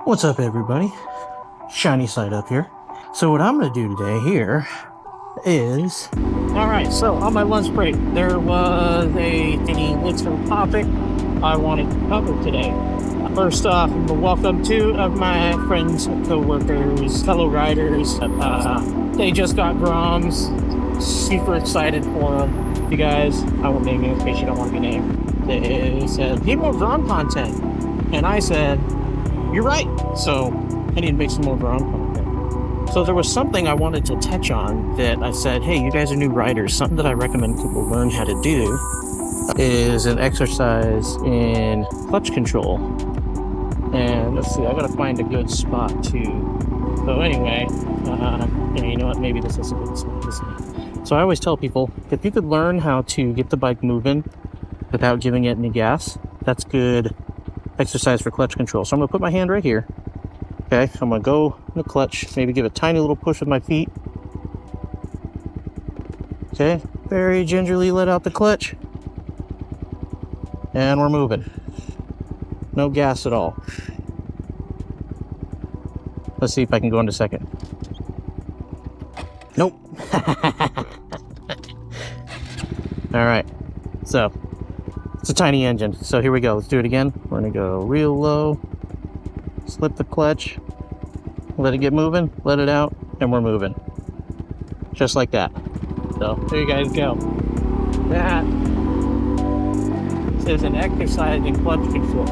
What's up, everybody? Shiny side up here. So what I'm going to do today here is... Alright, so on my lunch break, there was a little topic I wanted to cover today. First off, welcome two of my friends, co-workers, fellow riders. They just got Groms. Super excited for them. You guys, I won't name you in case you don't want to be named. They said, need more Grom content. And I said, you're right. So I need to make some more Grom content. So there was something I wanted to touch on that I said, hey, you guys are new riders. Something that I recommend people learn how to do is an exercise in clutch control. And let's see, I gotta find a good spot too. So anyway, yeah, you know what? Maybe this is a good spot. So I always tell people, if you could learn how to get the bike moving without giving it any gas, that's good exercise for clutch control. So I'm gonna put my hand right here. Okay, I'm gonna go in the clutch, maybe give a tiny little push with my feet. Okay, very gingerly let out the clutch. And we're moving. No gas at all. Let's see if I can go into second. Nope. Alright, so it's a tiny engine. So here we go. Let's do it again. We're gonna go real low, slip the clutch, let it get moving, let it out, and we're moving. Just like that. So there you guys go. That is an exercise in clutch control.